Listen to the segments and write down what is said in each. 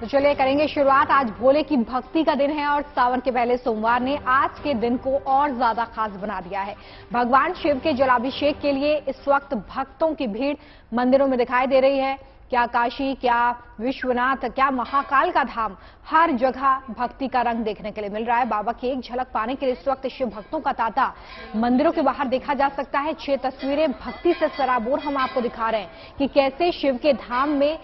तो चलिए करेंगे शुरुआत। आज भोले की भक्ति का दिन है और सावन के पहले सोमवार ने आज के दिन को और ज्यादा खास बना दिया है। भगवान शिव के जलाभिषेक के लिए इस वक्त भक्तों की भीड़ मंदिरों में दिखाई दे रही है। क्या काशी, क्या विश्वनाथ, क्या महाकाल का धाम, हर जगह भक्ति का रंग देखने के लिए मिल रहा है। बाबा की एक झलक पाने के लिए इस वक्त शिव भक्तों का तांता मंदिरों के बाहर देखा जा सकता है। 6 तस्वीरें भक्ति से सराबोर हम आपको दिखा रहे हैं कि कैसे शिव के धाम में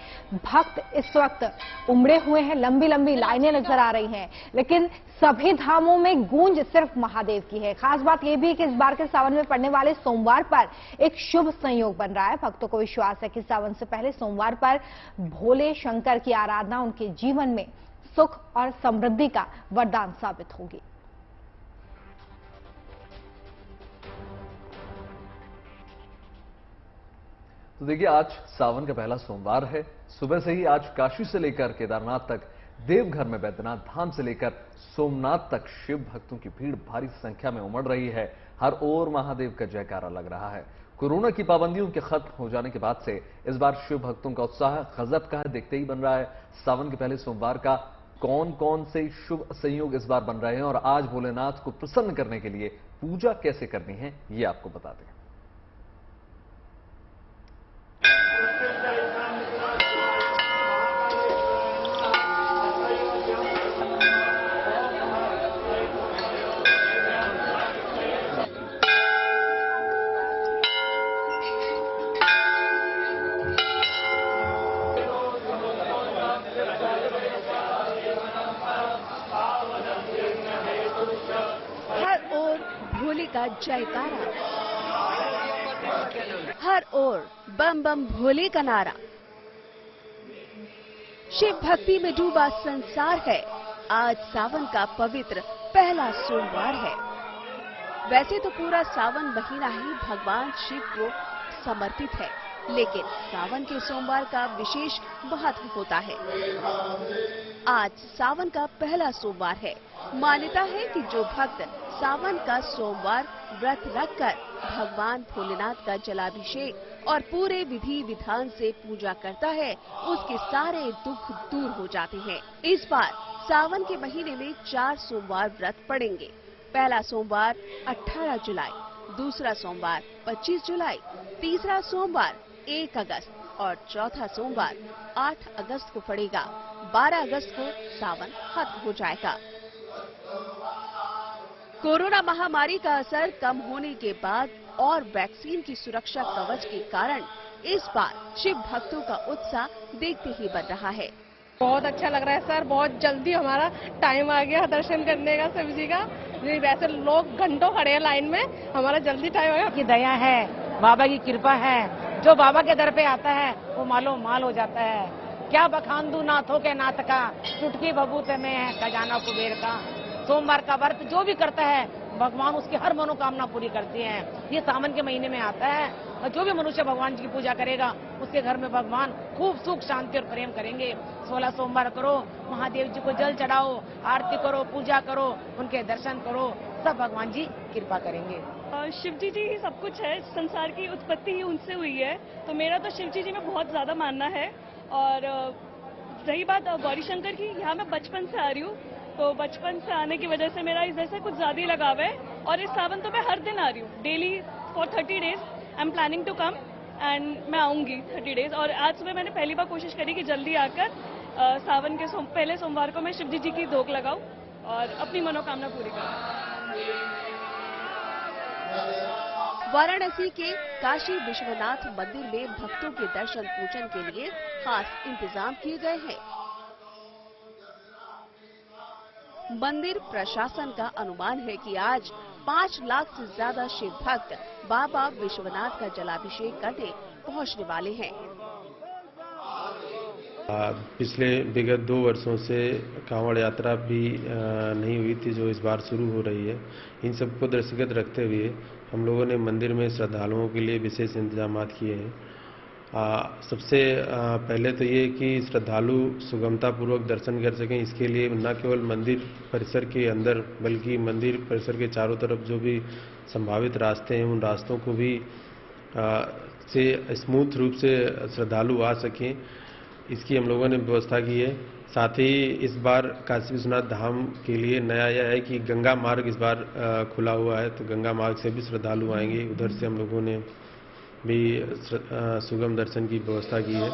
भक्त इस वक्त उमड़े हुए हैं। लंबी लंबी लाइनें नजर आ रही हैं, लेकिन सभी धामों में गूंज सिर्फ महादेव की है। खास बात यह भी है कि इस बार के सावन में पड़ने वाले सोमवार पर एक शुभ संयोग बन रहा है। भक्तों को विश्वास है कि सावन से पहले सोमवार पर भोले शंकर की आराधना उनके जीवन में सुख और समृद्धि का वरदान साबित होगी। तो देखिए, आज सावन का पहला सोमवार है। सुबह से ही आज काशी से लेकर केदारनाथ तक, देवघर में बैद्यनाथ धाम से लेकर सोमनाथ तक शिव भक्तों की भीड़ भारी संख्या में उमड़ रही है। हर ओर महादेव का जयकारा लग रहा है। कोरोना की पाबंदियों के खत्म हो जाने के बाद से इस बार शिव भक्तों का उत्साह गजब का है, देखते ही बन रहा है। सावन के पहले सोमवार का कौन कौन से शुभ संयोग इस बार बन रहे हैं और आज भोलेनाथ को प्रसन्न करने के लिए पूजा कैसे करनी है, ये आपको बताते हैं। भोले का जयकारा, हर ओर बम बम भोले का नारा। शिव भक्ति में डूबा संसार है। आज सावन का पवित्र पहला सोमवार है। वैसे तो पूरा सावन महीना ही भगवान शिव को समर्पित है, लेकिन सावन के सोमवार का विशेष महत्व होता है। आज सावन का पहला सोमवार है। मान्यता है कि जो भक्त सावन का सोमवार व्रत रखकर भगवान भोलेनाथ का जलाभिषेक और पूरे विधि विधान से पूजा करता है, उसके सारे दुख दूर हो जाते हैं। इस बार सावन के महीने में 4 सोमवार व्रत पड़ेंगे। पहला सोमवार 18 जुलाई, दूसरा सोमवार 25 जुलाई, तीसरा सोमवार 1 अगस्त और चौथा सोमवार 8 अगस्त को पड़ेगा। 12 अगस्त को सावन खत्म हो जाएगा। कोरोना महामारी का असर कम होने के बाद और वैक्सीन की सुरक्षा कवच के कारण इस बार शिव भक्तों का उत्साह देखते ही बढ़ रहा है। बहुत अच्छा लग रहा है सर, बहुत जल्दी हमारा टाइम आ गया दर्शन करने का शिव जी का। वैसे लोग घंटों खड़े हैं लाइन में, हमारा जल्दी टाइम आ गया। की दया है, बाबा की कृपा है। जो बाबा के दर पे आता है वो मालो माल हो जाता है। क्या बखान दूं नाथों के नाथ का, चुटकी बबूते में है खजाना कुबेर का। सोमवार का व्रत जो भी करता है भगवान उसकी हर मनोकामना पूरी करती हैं। ये सावन के महीने में आता है और जो भी मनुष्य भगवान जी की पूजा करेगा उसके घर में भगवान खूब सुख शांति और प्रेम करेंगे। 16 सोमवार करो, महादेव जी को जल चढ़ाओ, आरती करो, पूजा करो, उनके दर्शन करो, सब भगवान जी कृपा करेंगे। शिव जी ही सब कुछ है। संसार की उत्पत्ति ही उनसे हुई है, तो मेरा तो शिव जी में बहुत ज्यादा मानना है। और रही बात गौरी शंकर की, यहाँ मैं बचपन से आ रही हूँ, तो बचपन से आने की वजह से मेरा इस जैसे कुछ ज्यादा ही लगाव है। और इस सावन तो मैं हर दिन आ रही हूँ, daily for 30 days I am planning to come and मैं आऊंगी 30 डेज। और आज सुबह मैंने पहली बार कोशिश करी कि जल्दी आकर सावन के पहले सोमवार को मैं शिव जी की धोख लगाऊं और अपनी मनोकामना पूरी करूं। वाराणसी के काशी विश्वनाथ मंदिर में भक्तों के दर्शन पूजन के लिए खास इंतजाम किए गए हैं। मंदिर प्रशासन का अनुमान है कि आज 5 लाख से ज्यादा शिव भक्त बाबा विश्वनाथ का जलाभिषेक करने पहुंचने वाले हैं। पिछले विगत 2 वर्षों से कांवड़ यात्रा भी नहीं हुई थी, जो इस बार शुरू हो रही है। इन सबको दृष्टिगत रखते हुए हम लोगों ने मंदिर में श्रद्धालुओं के लिए विशेष इंतजाम किए हैं। सबसे पहले तो ये कि श्रद्धालु सुगमतापूर्वक दर्शन कर सकें, इसके लिए न केवल मंदिर परिसर के अंदर बल्कि मंदिर परिसर के चारों तरफ जो भी संभावित रास्ते हैं उन रास्तों को भी से स्मूथ रूप से श्रद्धालु आ सकें। इसकी हम लोगों ने व्यवस्था की है। साथ ही इस बार काशी विश्वनाथ धाम के लिए नया यह है कि गंगा मार्ग इस बार खुला हुआ है, तो गंगा मार्ग से भी श्रद्धालु आएंगे। उधर से हम लोगों ने भी सुगम दर्शन की व्यवस्था की है।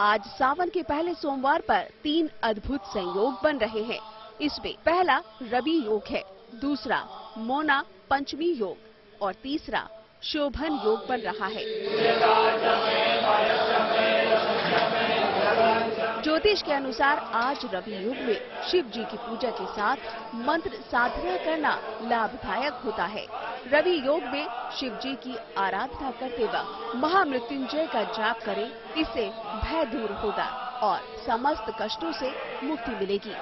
आज सावन के पहले सोमवार पर 3 अद्भुत संयोग बन रहे हैं। इसमें पहला रवि योग है, दूसरा मोना पंचमी योग और तीसरा शोभन योग बन रहा है। ज्योतिष के अनुसार आज रवि योग में शिव जी की पूजा के साथ मंत्र साधना करना लाभदायक होता है। रवि योग में शिव जी की आराधना करते वक्त महामृत्युंजय का जाप करें, इससे भय दूर होगा और समस्त कष्टों से मुक्ति मिलेगी।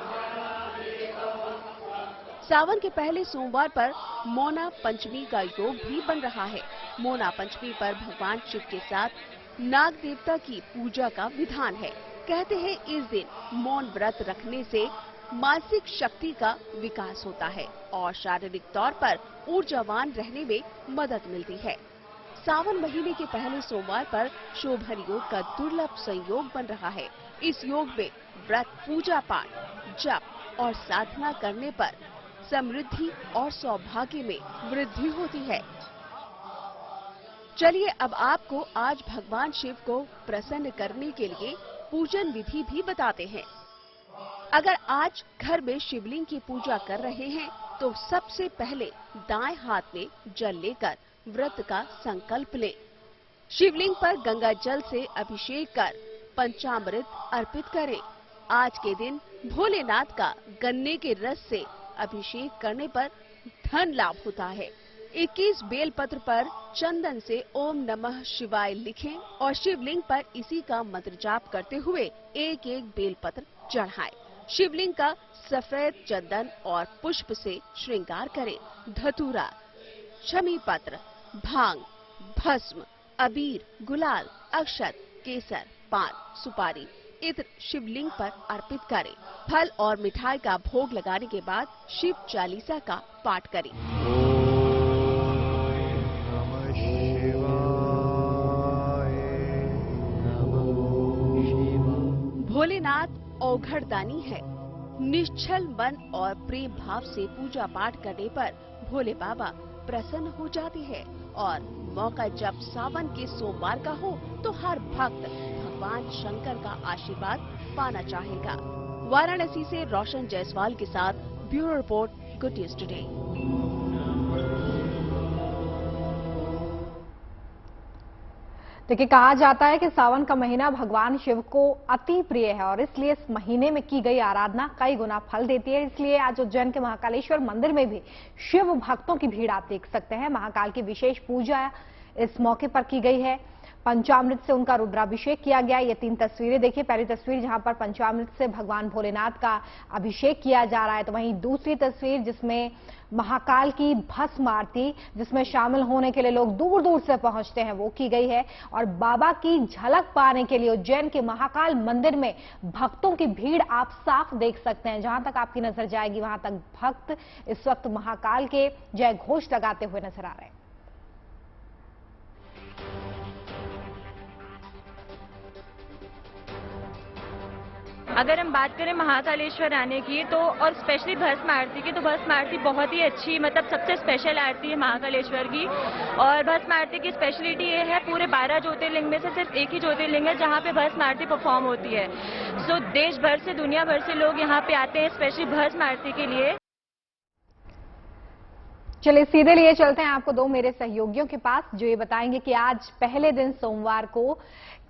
सावन के पहले सोमवार पर मोना पंचमी का योग भी बन रहा है। मोना पंचमी पर भगवान शिव के साथ नाग देवता की पूजा का विधान है। कहते हैं इस दिन मौन व्रत रखने से मानसिक शक्ति का विकास होता है और शारीरिक तौर पर ऊर्जावान रहने में मदद मिलती है। सावन महीने के पहले सोमवार पर शोभन योग का दुर्लभ संयोग बन रहा है। इस योग में व्रत, पूजा पाठ, जप और साधना करने पर समृद्धि और सौभाग्य में वृद्धि होती है। चलिए अब आपको आज भगवान शिव को प्रसन्न करने के लिए पूजन विधि भी बताते हैं। अगर आज घर में शिवलिंग की पूजा कर रहे हैं तो सबसे पहले दाएं हाथ में जल लेकर व्रत का संकल्प लें। शिवलिंग पर गंगा जल से अभिषेक कर पंचामृत अर्पित करें। आज के दिन भोलेनाथ का गन्ने के रस से अभिषेक करने पर धन लाभ होता है। 21 बेलपत्र पर चंदन से ओम नमः शिवाय लिखें और शिवलिंग पर इसी का मंत्र जाप करते हुए एक एक बेलपत्र चढ़ाएं। शिवलिंग का सफेद चंदन और पुष्प से श्रृंगार करें। धतूरा, शमी पत्र, भांग, भस्म, अबीर, गुलाल, अक्षत, केसर, पान, सुपारी, इत्र शिवलिंग पर अर्पित करें। फल और मिठाई का भोग लगाने के बाद शिव चालीसा का पाठ करें। भोलेनाथ औघड़दानी है। निश्चल मन और प्रेम भाव से पूजा पाठ करने पर भोले बाबा प्रसन्न हो जाते हैं और मौका जब सावन के सोमवार का हो तो हर भक्त भगवान शंकर का आशीर्वाद पाना चाहेगा। वाराणसी से रोशन जायसवाल के साथ bureau report, good news today. देखिए, कहा जाता है कि सावन का महीना भगवान शिव को अति प्रिय है और इसलिए इस महीने में की गई आराधना कई गुना फल देती है। इसलिए आज उज्जैन के महाकालेश्वर मंदिर में भी शिव भक्तों की भीड़ आप देख सकते हैं। महाकाल की विशेष पूजा इस मौके पर की गई है। पंचामृत से उनका रुद्राभिषेक किया गया। ये 3 तस्वीरें देखिए। पहली तस्वीर जहां पर पंचामृत से भगवान भोलेनाथ का अभिषेक किया जा रहा है, तो वहीं दूसरी तस्वीर जिसमें महाकाल की भस्म आरती, जिसमें शामिल होने के लिए लोग दूर दूर से पहुंचते हैं, वो की गई है। और बाबा की झलक पाने के लिए उज्जैन के महाकाल मंदिर में भक्तों की भीड़ आप साफ देख सकते हैं। जहां तक आपकी नजर जाएगी वहां तक भक्त इस वक्त महाकाल के जय घोष लगाते हुए नजर आ रहे हैं। अगर हम बात करें महाकालेश्वर आने की तो, और स्पेशली भस्म आरती की, तो भस्म आरती बहुत ही अच्छी, मतलब सबसे स्पेशल आरती है महाकालेश्वर की। और भस्म आरती की स्पेशलिटी ये है, पूरे 12 ज्योतिर्लिंग में से सिर्फ एक ही ज्योतिर्लिंग है जहाँ पे भस्म आरती परफॉर्म होती है। सो देश भर से, दुनिया भर से लोग यहाँ पे आते हैं स्पेशली भस्म आरती के लिए। चलिए सीधे लिए चलते हैं आपको 2 मेरे सहयोगियों के पास, जो ये बताएंगे कि आज पहले दिन सोमवार को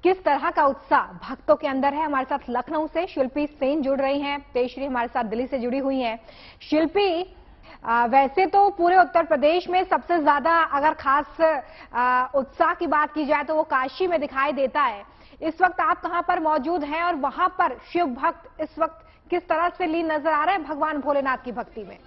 किस तरह का उत्साह भक्तों के अंदर है। हमारे साथ लखनऊ से शिल्पी सेन जुड़ रही हैं, तेजश्री हमारे साथ दिल्ली से जुड़ी हुई हैं। शिल्पी, वैसे तो पूरे उत्तर प्रदेश में सबसे ज्यादा अगर खास उत्साह की बात की जाए तो वो काशी में दिखाई देता है। इस वक्त आप कहां पर मौजूद हैं और वहां पर शिव भक्त इस वक्त किस तरह से लीन नजर आ रहे हैं भगवान भोलेनाथ की भक्ति में?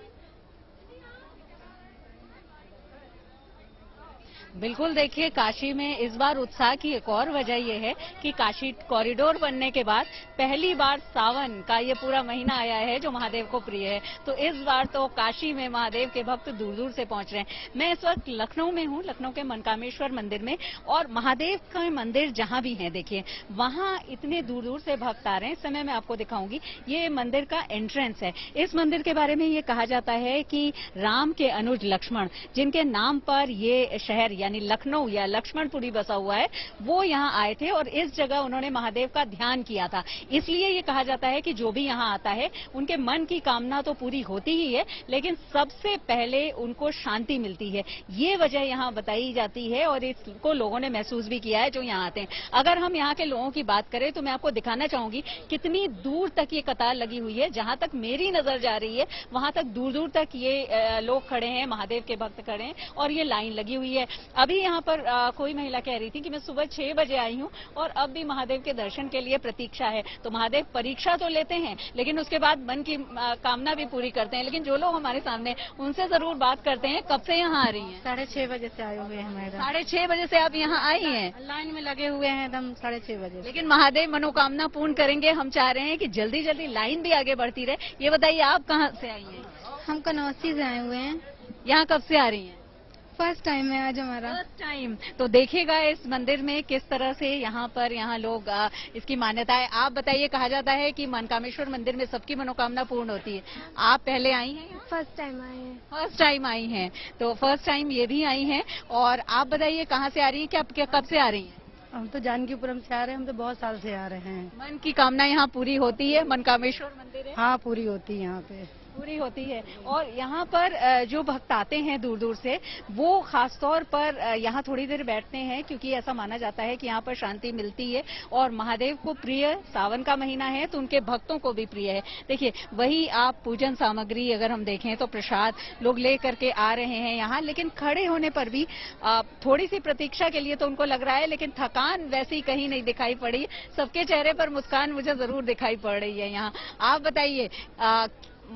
बिल्कुल, देखिए काशी में इस बार उत्साह की एक और वजह यह है कि काशी कॉरिडोर बनने के बाद पहली बार सावन का ये पूरा महीना आया है जो महादेव को प्रिय है। तो इस बार तो काशी में महादेव के भक्त दूर दूर से पहुंच रहे हैं। मैं इस वक्त लखनऊ में हूं, लखनऊ के मनकामेश्वर मंदिर में, और महादेव का मंदिर जहां भी है देखिए वहां इतने दूर दूर से भक्त आ रहे हैं। इस समय मैं आपको दिखाऊंगी, ये मंदिर का एंट्रेंस है। इस मंदिर के बारे में ये कहा जाता है कि राम के अनुज लक्ष्मण, जिनके नाम पर ये शहर यानी लखनऊ या लक्ष्मणपुरी बसा हुआ है, वो यहाँ आए थे और इस जगह उन्होंने महादेव का ध्यान किया था। इसलिए ये कहा जाता है कि जो भी यहाँ आता है उनके मन की कामना तो पूरी होती ही है, लेकिन सबसे पहले उनको शांति मिलती है। ये वजह यहाँ बताई जाती है और इसको लोगों ने महसूस भी किया है जो यहाँ आते हैं। अगर हम यहाँ के लोगों की बात करें तो मैं आपको दिखाना चाहूंगी कितनी दूर तक ये कतार लगी हुई है। जहां तक मेरी नजर जा रही है वहां तक दूर दूर तक ये लोग खड़े हैं, महादेव के भक्त खड़े हैं और ये लाइन लगी हुई है। अभी यहाँ पर कोई महिला कह रही थी कि मैं सुबह 6 बजे आई हूँ और अब भी महादेव के दर्शन के लिए प्रतीक्षा है। तो महादेव परीक्षा तो लेते हैं लेकिन उसके बाद मन की कामना भी पूरी करते हैं। लेकिन जो लोग हमारे सामने, उनसे जरूर बात करते हैं। कब से यहाँ आ रही हैं? 6:30 बजे से आए हुए हैं मैडम। 6:30 बजे से आप यहाँ आई हैं? लाइन में लगे हुए हैं एकदम 6:30 बजे। लेकिन महादेव मनोकामना पूर्ण करेंगे। हम चाह रहे हैं कि जल्दी जल्दी लाइन भी आगे बढ़ती रहे। ये बताइए आप कहाँ से आई हैं? हम कनौसी से आए हुए हैं। यहाँ कब से आ रही हैं? फर्स्ट टाइम है आज हमारा। First time. तो देखिएगा इस मंदिर में किस तरह से यहाँ लोग इसकी मान्यता है। आप बताइए, कहा जाता है कि मनकामेश्वर मंदिर में सबकी मनोकामना पूर्ण होती है। आप पहले आई हैं? फर्स्ट टाइम आए हैं। फर्स्ट टाइम आई हैं, तो फर्स्ट टाइम ये भी आई हैं। और आप बताइए कहाँ से आ रही हैं, क्या कब से आ रही हैं? हम तो जानकीपुरम से आ रहे हैं। हम तो बहुत साल से आ रहे हैं। मन की कामना यहाँ पूरी होती है? मनकामेश्वर मंदिर है, हाँ पूरी होती है, यहाँ पे पूरी होती है। और यहाँ पर जो भक्त आते हैं दूर दूर से, वो खासतौर पर यहाँ थोड़ी देर बैठते हैं क्योंकि ऐसा माना जाता है कि यहाँ पर शांति मिलती है और महादेव को प्रिय सावन का महीना है तो उनके भक्तों को भी प्रिय है। देखिए, वही आप पूजन सामग्री अगर हम देखें तो प्रसाद लोग ले करके आ रहे हैं यहाँ, लेकिन खड़े होने पर भी थोड़ी सी प्रतीक्षा के लिए तो उनको लग रहा है, लेकिन थकान वैसी कहीं नहीं दिखाई पड़ी। सबके चेहरे पर मुस्कान मुझे जरूर दिखाई पड़ रही है यहाँ। आप बताइए,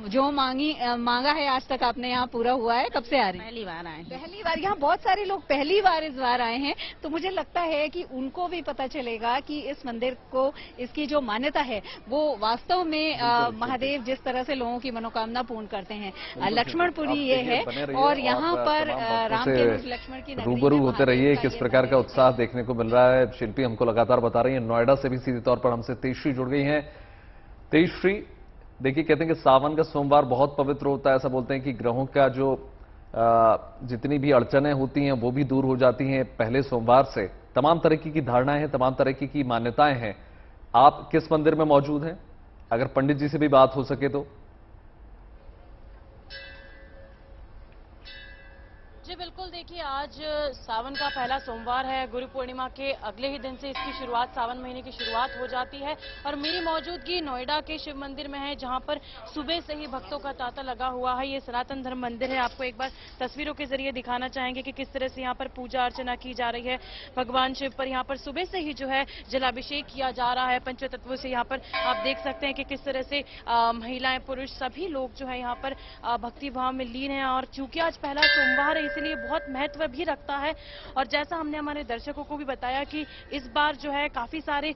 जो मांगा है आज तक आपने यहाँ पूरा हुआ है? कब से आ रही हैं? पहली बार आए हैं। पहली बार। यहाँ बहुत सारे लोग पहली बार इस बार आए हैं, तो मुझे लगता है कि उनको भी पता चलेगा कि इस मंदिर को, इसकी जो मान्यता है वो वास्तव में महादेव जिस तरह से लोगों की मनोकामना पूर्ण करते हैं। लक्ष्मणपुरी ये है और यहाँ पर राम के लक्ष्मण की रूबरू होते रहिए। किस प्रकार का उत्साह देखने को मिल रहा है, शिल्पी हमको लगातार बता रही है। नोएडा से भी सीधे तौर पर हमसे तेजश्री जुड़ गई हैं। तेजश्री, देखिए, कहते हैं कि सावन का सोमवार बहुत पवित्र होता है। ऐसा बोलते हैं कि ग्रहों का जो जितनी भी अड़चनें होती हैं वो भी दूर हो जाती हैं पहले सोमवार से। तमाम तरीके की धारणाएं हैं, तमाम तरीके की मान्यताएं हैं। आप किस मंदिर में मौजूद हैं? अगर पंडित जी से भी बात हो सके तो। जी बिल्कुल, देखिए आज सावन का पहला सोमवार है। गुरु पूर्णिमा के अगले ही दिन से इसकी शुरुआत, सावन महीने की शुरुआत हो जाती है और मेरी मौजूदगी नोएडा के शिव मंदिर में है जहां पर सुबह से ही भक्तों का तांता लगा हुआ है। ये सनातन धर्म मंदिर है। आपको एक बार तस्वीरों के जरिए दिखाना चाहेंगे कि किस तरह से यहाँ पर पूजा अर्चना की जा रही है। भगवान शिव पर यहाँ पर सुबह से ही जो है जलाभिषेक किया जा रहा है पंचतत्वों से। यहाँ पर आप देख सकते हैं कि किस तरह से महिलाएं, पुरुष सभी लोग जो है यहाँ पर भक्ति भाव में लीन है। और चूंकि आज पहला सोमवार है इसलिए बहुत महत्व भी रखता है। और जैसा हमने हमारे दर्शकों को भी बताया कि इस बार जो है काफी सारे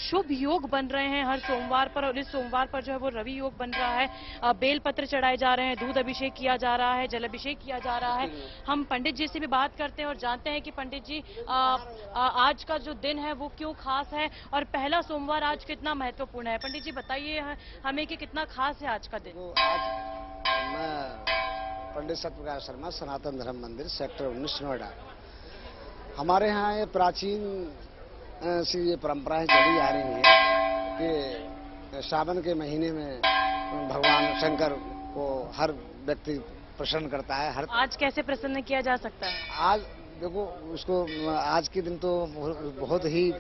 शुभ योग बन रहे हैं हर सोमवार पर, और इस सोमवार पर जो है वो रवि योग बन रहा है। बेल पत्र चढ़ाए जा रहे हैं, दूध अभिषेक किया जा रहा है, जल अभिषेक किया जा रहा है। हम पंडित जी से भी बात करते हैं और जानते हैं कि पंडित जी आज का जो दिन है वो क्यों खास है और पहला सोमवार आज कितना महत्वपूर्ण है। पंडित जी बताइए हमें कि कितना खास है आज का दिन। पंडित सत्यप्रकाश शर्मा, सनातन धर्म मंदिर, सेक्टर 19 नोएडा। हमारे यहाँ ये प्राचीन सी ये परंपराएं चली आ रही हैं कि सावन के महीने में भगवान शंकर को हर व्यक्ति प्रसन्न करता है। आज कैसे प्रसन्न किया जा सकता है? आज देखो, उसको आज के दिन तो बहुत ही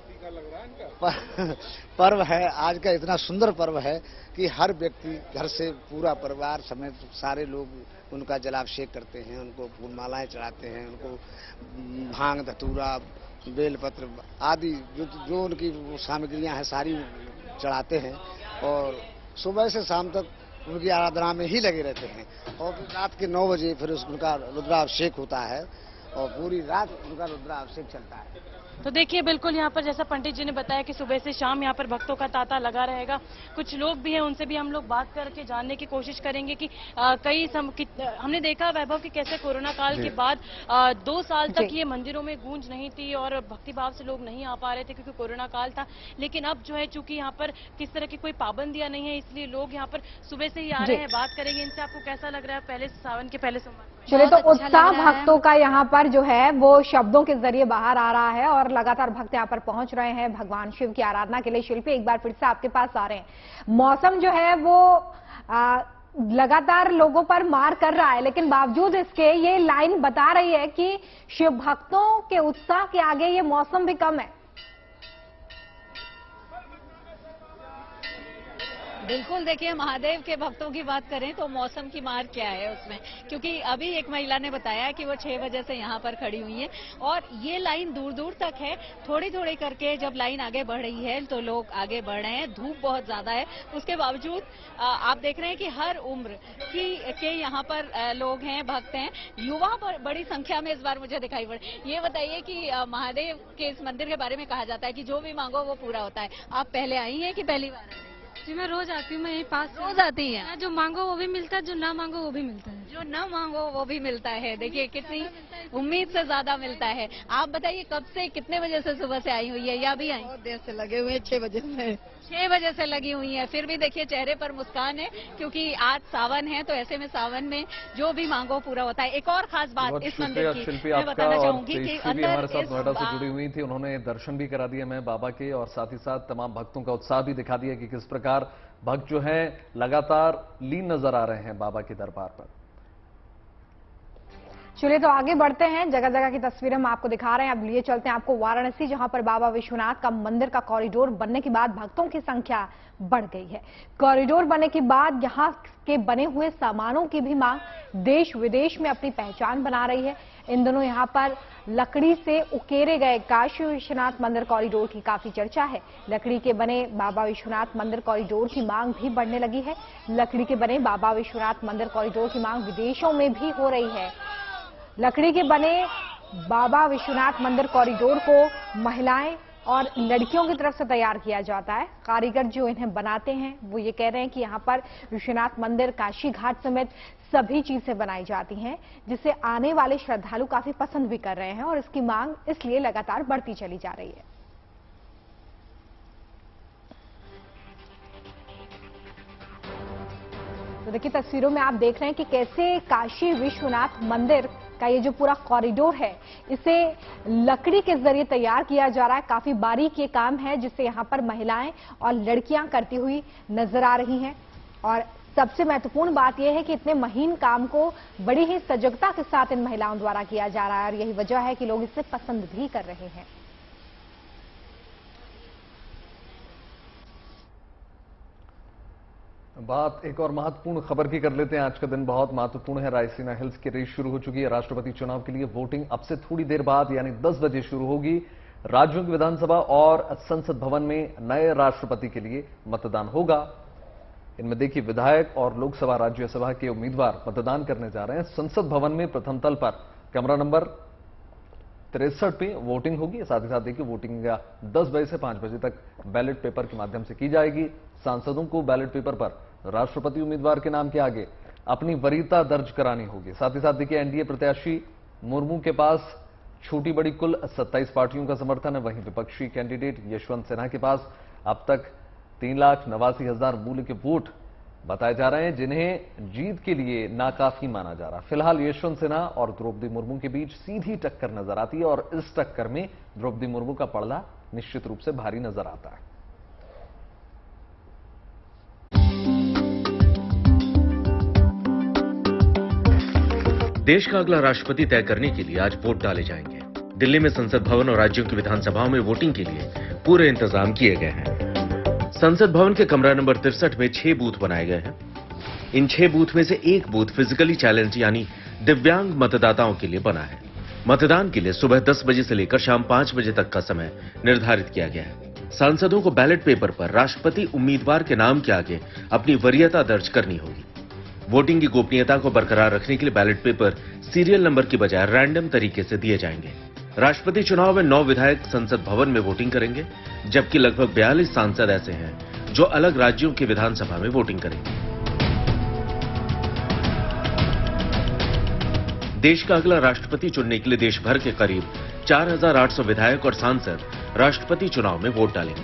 पर्व है। आज का इतना सुंदर पर्व है कि हर व्यक्ति घर से पूरा परिवार समेत सारे लोग उनका जलाभिषेक करते हैं, उनको फूल मालाएं चढ़ाते हैं, उनको भांग, धतूरा, बेलपत्र आदि जो उनकी सामग्रियां हैं सारी चढ़ाते हैं और सुबह से शाम तक उनकी आराधना में ही लगे रहते हैं। और रात के 9 बजे फिर उनका रुद्राभिषेक होता है और पूरी रात उनका रुद्राभिषेक चलता है। तो देखिए बिल्कुल यहाँ पर जैसा पंडित जी ने बताया कि सुबह से शाम यहाँ पर भक्तों का तांता लगा रहेगा। कुछ लोग भी हैं, उनसे भी हम लोग बात करके जानने की कोशिश करेंगे कि हमने देखा वैभव कि कैसे कोरोना काल के बाद 2 साल तक ये मंदिरों में गूंज नहीं थी और भक्तिभाव से लोग नहीं आ पा रहे थे क्योंकि कोरोना काल था। लेकिन अब जो है चूंकि यहाँ पर किस तरह की कोई पाबंदियां नहीं है, इसलिए लोग यहाँ पर सुबह से ही आ रहे हैं। बात करेंगे इनसे, आपको कैसा लग रहा है पहले सावन के पहले सोमवार? चलिए, तो उत्साह भक्तों का यहाँ पर जो है वो शब्दों के जरिए बाहर आ रहा है और लगातार भक्त यहाँ पर पहुंच रहे हैं भगवान शिव की आराधना के लिए। शिल्पी, एक बार फिर से आपके पास आ रहे हैं। मौसम जो है वो लगातार लोगों पर मार कर रहा है, लेकिन बावजूद इसके ये लाइन बता रही है कि शिव भक्तों के उत्साह के आगे ये मौसम भी कम है। बिल्कुल, देखिए महादेव के भक्तों की बात करें तो मौसम की मार क्या है उसमें, क्योंकि अभी एक महिला ने बताया कि वो 6 बजे से यहाँ पर खड़ी हुई है और ये लाइन दूर दूर तक है। थोड़ी थोड़ी करके जब लाइन आगे बढ़ रही है तो लोग आगे बढ़ रहे हैं। धूप बहुत ज्यादा है, उसके बावजूद आप देख रहे हैं कि हर उम्र के यहाँ पर लोग हैं, भक्त हैं। युवा बड़ी संख्या में इस बार मुझे दिखाई पड़े। ये बताइए कि महादेव के इस मंदिर के बारे में कहा जाता है कि जो भी मांगो वो पूरा होता है। आप पहले आई हैं कि पहली बार आई? जी, मैं रोज आती हूँ। मैं यहीं पास रोज आती हैं? जो मांगो वो भी मिलता है, जो ना मांगो वो भी मिलता है। जो ना मांगो वो भी मिलता है। देखिए कितनी उम्मीद से ज्यादा मिलता है। आप बताइए कब से, कितने बजे से सुबह से आई हुई है या अभी आई? बहुत देर से लगे हुए हैं, 6 बजे से। 6 बजे से लगी हुई है, फिर भी देखिए चेहरे पर मुस्कान है क्योंकि आज सावन है। तो ऐसे में सावन में जो भी मांगो पूरा होता है। एक और खास बात इस मंदिर की मैं बताना चाहूंगी कि अंदर हमारे साथ नोएडा से जुड़ी हुई थी, उन्होंने दर्शन भी करा दिए मैं बाबा के और साथ ही साथ तमाम भक्तों का उत्साह भी दिखा दिया कि किस प्रकार भक्त जो हैं लगातार लीन नजर आ रहे हैं बाबा के दरबार पर। चलिए, तो आगे बढ़ते हैं। जगह जगह की तस्वीरें हम आपको दिखा रहे हैं। अब लिए चलते हैं आपको वाराणसी, जहां पर बाबा विश्वनाथ का मंदिर का कॉरिडोर बनने के बाद भक्तों की संख्या बढ़ गई है। कॉरिडोर बनने के बाद यहां के बने हुए सामानों की भी मांग देश विदेश में अपनी पहचान बना रही है। इन दिनों यहां पर लकड़ी से उकेरे गए काशी विश्वनाथ मंदिर कॉरिडोर की काफी चर्चा है। लकड़ी के बने बाबा विश्वनाथ मंदिर कॉरिडोर की मांग भी बढ़ने लगी है। लकड़ी के बने बाबा विश्वनाथ मंदिर कॉरिडोर की मांग विदेशों में भी हो रही है। लकड़ी के बने बाबा विश्वनाथ मंदिर कॉरिडोर को महिलाएं और लड़कियों की तरफ से तैयार किया जाता है। कारीगर जो इन्हें बनाते हैं वो ये कह रहे हैं कि यहाँ पर विश्वनाथ मंदिर, काशी घाट समेत सभी चीजें बनाई जाती हैं, जिसे आने वाले श्रद्धालु काफी पसंद भी कर रहे हैं और इसकी मांग इसलिए लगातार बढ़ती चली जा रही है। तो देखिए, तस्वीरों में आप देख रहे हैं कि कैसे काशी विश्वनाथ मंदिर का ये जो पूरा कॉरिडोर है इसे लकड़ी के जरिए तैयार किया जा रहा है। काफी बारीक ये काम है जिसे यहाँ पर महिलाएं और लड़कियां करती हुई नजर आ रही हैं। और सबसे महत्वपूर्ण बात यह है कि इतने महीन काम को बड़ी ही सजगता के साथ इन महिलाओं द्वारा किया जा रहा है और यही वजह है कि लोग इसे पसंद भी कर रहे हैं। बात एक और महत्वपूर्ण खबर की कर लेते हैं। आज का दिन बहुत महत्वपूर्ण है। रायसीना हिल्स की रेस शुरू हो चुकी है। राष्ट्रपति चुनाव के लिए वोटिंग अब से थोड़ी देर बाद यानी 10 बजे शुरू होगी। राज्यों की विधानसभा और संसद भवन में नए राष्ट्रपति के लिए मतदान होगा। इनमें देखिए विधायक और लोकसभा राज्यसभा के उम्मीदवार मतदान करने जा रहे हैं। संसद भवन में प्रथम तल पर कमरा नंबर 63 पे वोटिंग होगी। साथ ही साथ देखिए वोटिंग 10 बजे से 5 बजे तक बैलेट पेपर के माध्यम से की जाएगी। सांसदों को बैलेट पेपर पर राष्ट्रपति उम्मीदवार के नाम के आगे अपनी वरीयता दर्ज करानी होगी। साथ ही साथ देखिए एनडीए प्रत्याशी मुर्मू के पास छोटी बड़ी कुल 27 पार्टियों का समर्थन है। वहीं विपक्षी कैंडिडेट यशवंत सिन्हा के पास अब तक 3,89,000 मूल्य के वोट बताए जा रहे हैं, जिन्हें जीत के लिए नाकाफी माना जा रहा है। फिलहाल यशवंत सिन्हा और द्रौपदी मुर्मू के बीच सीधी टक्कर नजर आती है और इस टक्कर में द्रौपदी मुर्मू का पड़ला निश्चित रूप से भारी नजर आता है। देश का अगला राष्ट्रपति तय करने के लिए आज वोट डाले जाएंगे। दिल्ली में संसद भवन और राज्यों की विधानसभाओं में वोटिंग के लिए पूरे इंतजाम किए गए हैं। संसद भवन के कमरा नंबर 63 में 6 बूथ बनाए गए हैं। इन 6 बूथ में से एक बूथ फिजिकली चैलेंज यानी दिव्यांग मतदाताओं के लिए बना है। मतदान के लिए सुबह 10 बजे से लेकर शाम 5 बजे तक का समय निर्धारित किया गया है। सांसदों को बैलेट पेपर पर राष्ट्रपति उम्मीदवार के नाम के आगे अपनी वरीयता दर्ज करनी होगी। वोटिंग की गोपनीयता को बरकरार रखने के लिए बैलेट पेपर सीरियल नंबर की बजाय रैंडम तरीके से दिए जाएंगे। राष्ट्रपति चुनाव में 9 विधायक संसद भवन में वोटिंग करेंगे, जबकि लगभग 42 सांसद ऐसे हैं जो अलग राज्यों की विधानसभा में वोटिंग करेंगे। देश का अगला राष्ट्रपति चुनने के लिए देश भर के करीब 4,800 विधायक और सांसद राष्ट्रपति चुनाव में वोट डालेंगे।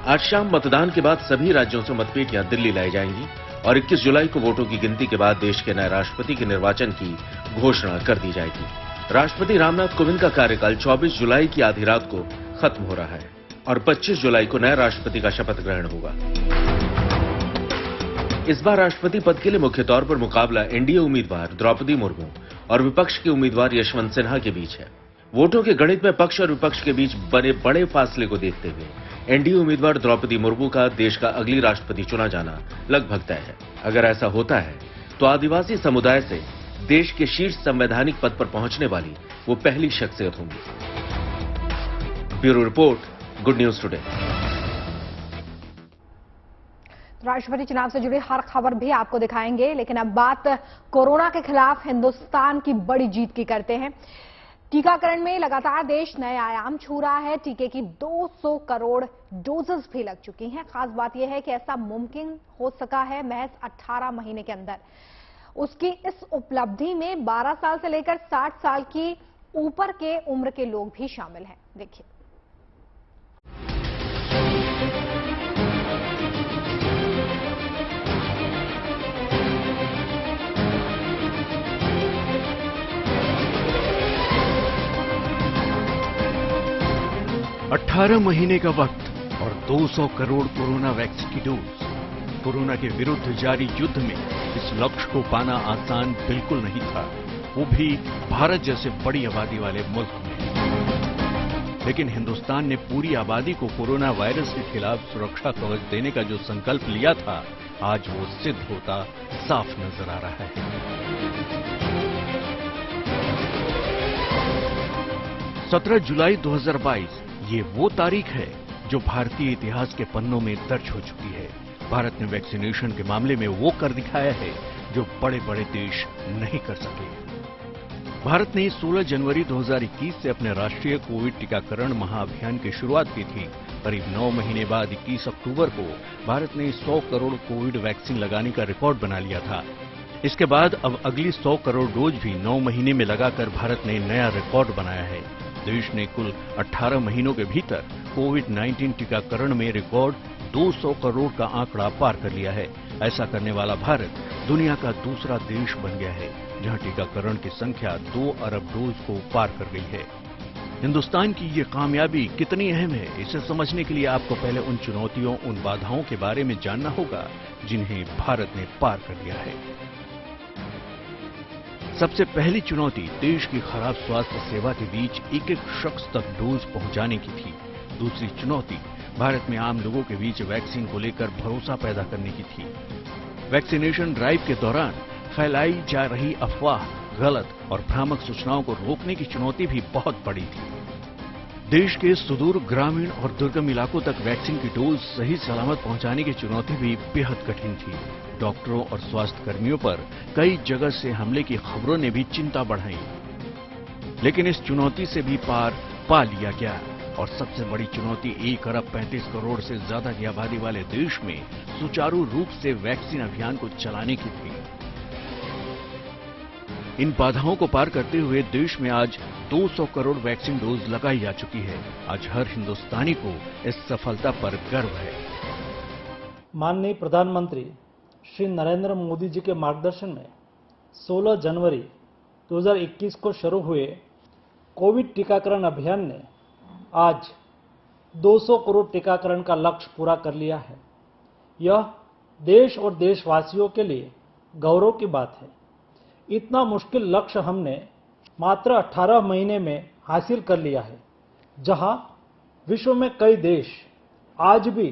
आज शाम मतदान के बाद सभी राज्यों से मतपेटियां दिल्ली लाई जाएंगी और 21 जुलाई को वोटों की गिनती के बाद देश के नए राष्ट्रपति के निर्वाचन की घोषणा कर दी जाएगी। राष्ट्रपति रामनाथ कोविंद का कार्यकाल 24 जुलाई की आधी रात को खत्म हो रहा है और 25 जुलाई को नए राष्ट्रपति का शपथ ग्रहण होगा। इस बार राष्ट्रपति पद के लिए मुख्य तौर पर मुकाबला एनडीए उम्मीदवार द्रौपदी मुर्मू और विपक्ष के उम्मीदवार यशवंत सिन्हा के बीच है। वोटों के गणित में पक्ष और विपक्ष के बीच बने बड़े फासले को देखते हुए एनडीए उम्मीदवार द्रौपदी मुर्मू का देश का अगली राष्ट्रपति चुना जाना लगभग तय है। अगर ऐसा होता है तो आदिवासी समुदाय से देश के शीर्ष संवैधानिक पद पर पहुंचने वाली वो पहली शख्सियत होंगी। Bureau report, good news today. राष्ट्रपति चुनाव से जुड़ी हर खबर भी आपको दिखाएंगे, लेकिन अब बात कोरोना के खिलाफ हिंदुस्तान की बड़ी जीत की करते हैं। टीकाकरण में लगातार देश नए आयाम छू रहा है। टीके की 200 करोड़ डोजेस भी लग चुकी हैं। खास बात यह है कि ऐसा मुमकिन हो सका है महज 18 महीने के अंदर। उसकी इस उपलब्धि में 12 साल से लेकर 60 साल की ऊपर के उम्र के लोग भी शामिल हैं। देखिए, अठारह महीने का वक्त और 200 करोड़ कोरोना वैक्सीन की डोज। कोरोना के विरुद्ध जारी युद्ध में इस लक्ष्य को पाना आसान बिल्कुल नहीं था, वो भी भारत जैसे बड़ी आबादी वाले मुल्क में। लेकिन हिंदुस्तान ने पूरी आबादी को कोरोना वायरस के खिलाफ सुरक्षा कवच देने का जो संकल्प लिया था, आज वो सिद्ध होता साफ नजर आ रहा है। 17 जुलाई 2022 ये वो तारीख है जो भारतीय इतिहास के पन्नों में दर्ज हो चुकी है। भारत ने वैक्सीनेशन के मामले में वो कर दिखाया है जो बड़े बड़े देश नहीं कर सके। भारत ने 16 जनवरी 2021 से अपने राष्ट्रीय कोविड टीकाकरण महाअभियान की शुरुआत की थी। करीब 9 महीने बाद 21 अक्टूबर को भारत ने 100 करोड़ कोविड वैक्सीन लगाने का रिकॉर्ड बना लिया था। इसके बाद अब अगली 100 करोड़ डोज भी 9 महीने में लगाकर भारत ने नया रिकॉर्ड बनाया है। देश ने कुल 18 महीनों के भीतर कोविड-19 टीकाकरण में रिकॉर्ड 200 करोड़ का आंकड़ा पार कर लिया है। ऐसा करने वाला भारत दुनिया का दूसरा देश बन गया है जहां टीकाकरण की संख्या 2 अरब डोज को पार कर गई है। हिंदुस्तान की ये कामयाबी कितनी अहम है, इसे समझने के लिए आपको पहले उन चुनौतियों, उन बाधाओं के बारे में जानना होगा जिन्हें भारत ने पार कर लिया है। सबसे पहली चुनौती देश की खराब स्वास्थ्य सेवा के बीच एक एक शख्स तक डोज पहुंचाने की थी। दूसरी चुनौती भारत में आम लोगों के बीच वैक्सीन को लेकर भरोसा पैदा करने की थी। वैक्सीनेशन ड्राइव के दौरान फैलाई जा रही अफवाह, गलत और भ्रामक सूचनाओं को रोकने की चुनौती भी बहुत बड़ी थी। देश के सुदूर ग्रामीण और दुर्गम इलाकों तक वैक्सीन की डोज सही सलामत पहुंचाने की चुनौती भी बेहद कठिन थी। डॉक्टरों और स्वास्थ्य कर्मियों पर कई जगह से हमले की खबरों ने भी चिंता बढ़ाई, लेकिन इस चुनौती से भी पार पा लिया गया। और सबसे बड़ी चुनौती 1 अरब 35 करोड़ से ज्यादा की आबादी वाले देश में सुचारू रूप से वैक्सीन अभियान को चलाने की थी। इन बाधाओं को पार करते हुए देश में आज 200 करोड़ वैक्सीन डोज लगाई जा चुकी है। आज हर हिंदुस्तानी को इस सफलता पर गर्व है। माननीय प्रधानमंत्री श्री नरेंद्र मोदी जी के मार्गदर्शन में 16 जनवरी 2021 को शुरू हुए कोविड टीकाकरण अभियान ने आज 200 करोड़ टीकाकरण का लक्ष्य पूरा कर लिया है। यह देश और देशवासियों के लिए गौरव की बात है। इतना मुश्किल लक्ष्य हमने मात्र 18 महीने में हासिल कर लिया है। जहां विश्व में कई देश आज भी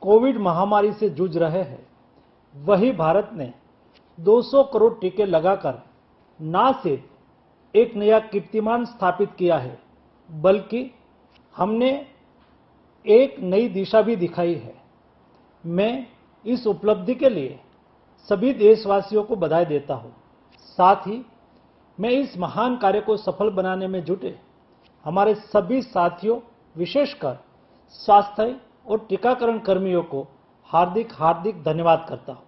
कोविड महामारी से जूझ रहे हैं, वही भारत ने 200 करोड़ टीके लगाकर न सिर्फ एक नया कीर्तिमान स्थापित किया है, बल्कि हमने एक नई दिशा भी दिखाई है। मैं इस उपलब्धि के लिए सभी देशवासियों को बधाई देता हूं। साथ ही मैं इस महान कार्य को सफल बनाने में जुटे हमारे सभी साथियों, विशेषकर स्वास्थ्य और टीकाकरण कर्मियों को हार्दिक हार्दिक धन्यवाद करता हूं।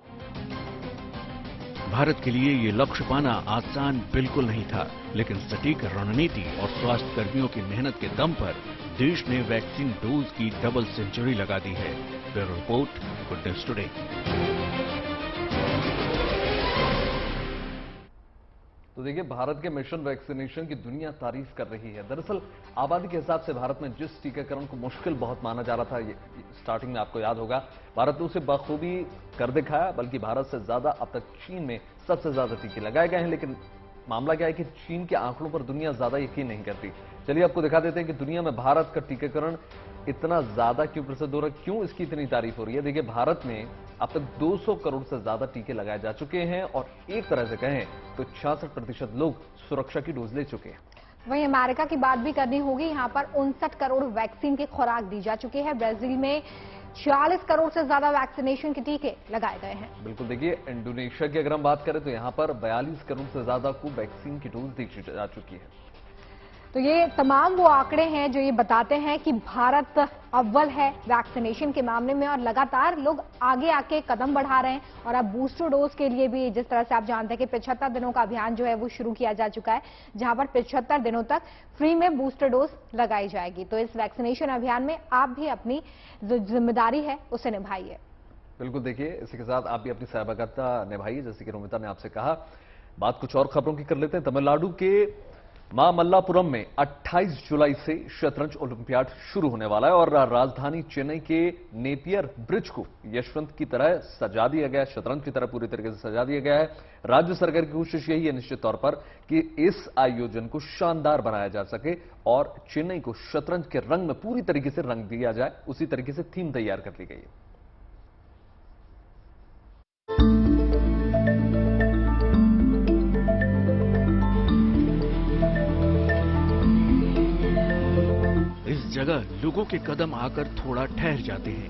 भारत के लिए ये लक्ष्य पाना आसान बिल्कुल नहीं था, लेकिन सटीक रणनीति और स्वास्थ्य कर्मियों की मेहनत के दम पर देश ने वैक्सीन डोज की डबल सेंचुरी लगा दी है। Bureau report, good news today. तो देखिए, भारत के मिशन वैक्सीनेशन की दुनिया तारीफ कर रही है। दरअसल आबादी के हिसाब से भारत में जिस टीकाकरण को मुश्किल बहुत माना जा रहा था, ये स्टार्टिंग में आपको याद होगा, भारत ने उसे बखूबी कर दिखाया। बल्कि भारत से ज्यादा अब तक चीन में सबसे ज्यादा टीके लगाए गए हैं। लेकिन मामला क्या है कि चीन के आंकड़ों पर दुनिया ज्यादा यकीन नहीं करती। चलिए आपको दिखा देते हैं कि दुनिया में भारत का टीकाकरण इतना ज्यादा क्यों प्रसिद्ध हो रहा है, क्यों इसकी इतनी तारीफ हो रही है। देखिए, भारत में अब तक 200 करोड़ से ज्यादा टीके लगाए जा चुके हैं और एक तरह से कहें तो 66% लोग सुरक्षा की डोज ले चुके हैं। वहीं अमेरिका की बात भी करनी होगी। यहां पर 59 करोड़ वैक्सीन की खुराक दी जा चुकी है। ब्राजील में 46 करोड़ से ज्यादा वैक्सीनेशन के टीके लगाए गए हैं। बिल्कुल, देखिए इंडोनेशिया की अगर हम बात करें तो यहां पर 42 करोड़ से ज्यादा को वैक्सीन की डोज दी जा चुकी है। तो ये तमाम वो आंकड़े हैं जो ये बताते हैं कि भारत अव्वल है वैक्सीनेशन के मामले में और लगातार लोग आगे आके कदम बढ़ा रहे हैं। और अब बूस्टर डोज के लिए भी जिस तरह से आप जानते हैं कि 75 दिनों का अभियान जो है वो शुरू किया जा चुका है, जहां पर 75 दिनों तक फ्री में बूस्टर डोज लगाई जाएगी। तो इस वैक्सीनेशन अभियान में आप भी अपनी जो जिम्मेदारी है उसे निभाइए। बिल्कुल, देखिए इसी के साथ आप भी अपनी सहभागिता निभाइए, जैसे कि रोमिता ने आपसे कहा। बात कुछ और खबरों की कर लेते हैं। तमिलनाडु के मामल्लापुरम में 28 जुलाई से शतरंज ओलंपियाड शुरू होने वाला है और राजधानी चेन्नई के नेपियर ब्रिज को यशवंत की तरह सजा दिया गया है, शतरंज की तरह पूरी तरीके से सजा दिया गया है। राज्य सरकार की कोशिश यही है निश्चित तौर पर कि इस आयोजन को शानदार बनाया जा सके और चेन्नई को शतरंज के रंग में पूरी तरीके से रंग दिया जाए। उसी तरीके से थीम तैयार कर ली गई है। इस जगह लोगों के कदम आकर थोड़ा ठहर जाते हैं।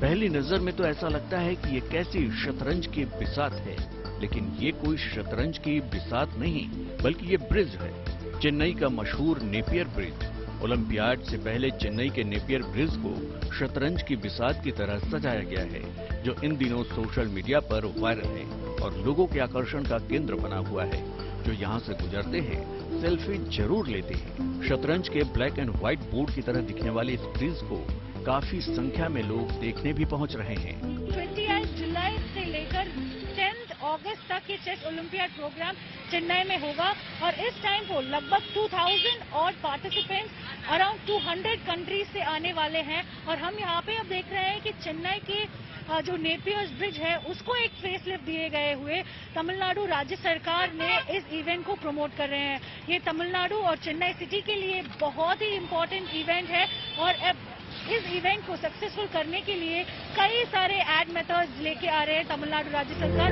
पहली नजर में तो ऐसा लगता है कि ये कैसी शतरंज की बिसात है, लेकिन ये कोई शतरंज की बिसात नहीं, बल्कि ये ब्रिज है, चेन्नई का मशहूर नेपियर ब्रिज। ओलंपियाड से पहले चेन्नई के नेपियर ब्रिज को शतरंज की बिसात की तरह सजाया गया है, जो इन दिनों सोशल मीडिया पर वायरल है और लोगों के आकर्षण का केंद्र बना हुआ है। जो यहाँ से गुजरते हैं सेल्फी जरूर लेते हैं। शतरंज के ब्लैक एंड व्हाइट बोर्ड की तरह दिखने वाले इस ब्रिज को काफी संख्या में लोग देखने भी पहुँच रहे हैं। 28 जुलाई से लेकर 10 अगस्त तक ये चेस ओलंपियाड प्रोग्राम चेन्नई में होगा और इस टाइम को लगभग 2000 और पार्टिसिपेंट्स अराउंड 200 कंट्रीज से आने वाले हैं। और हम यहाँ पे अब देख रहे हैं कि चेन्नई के जो नेपियर्स ब्रिज है उसको एक फेसलिफ्ट दिए गए हुए तमिलनाडु राज्य सरकार ने इस इवेंट को प्रमोट कर रहे हैं। ये तमिलनाडु और चेन्नई सिटी के लिए बहुत ही इम्पोर्टेंट इवेंट है और इस इवेंट को सक्सेसफुल करने के लिए कई सारे एड मेथड्स लेके आ रहे हैं तमिलनाडु राज्य सरकार।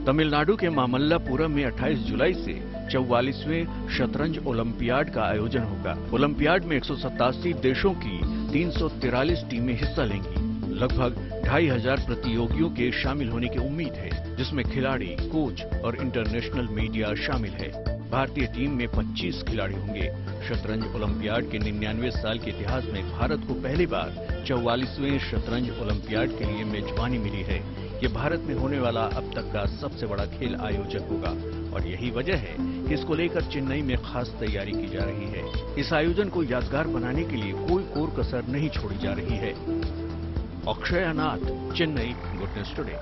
तमिलनाडु के मामल्लापुरम में 28 जुलाई से 44वें शतरंज ओलंपियाड का आयोजन होगा। ओलंपियाड में 187 देशों की 343 टीमें हिस्सा लेंगी। लगभग 2500 प्रतियोगियों के शामिल होने की उम्मीद है, जिसमें खिलाड़ी, कोच और इंटरनेशनल मीडिया शामिल है। भारतीय टीम में 25 खिलाड़ी होंगे। शतरंज ओलंपियाड के 99 साल के इतिहास में भारत को पहली बार 44वें शतरंज ओलंपियाड के लिए मेजबानी मिली है। ये भारत में होने वाला अब तक का सबसे बड़ा खेल आयोजन होगा और यही वजह है कि इसको लेकर चेन्नई में खास तैयारी की जा रही है। इस आयोजन को यादगार बनाने के लिए कोई कोर कसर नहीं छोड़ी जा रही है। अक्षय अनाथ, चेन्नई, गुड न्यूज टुडे।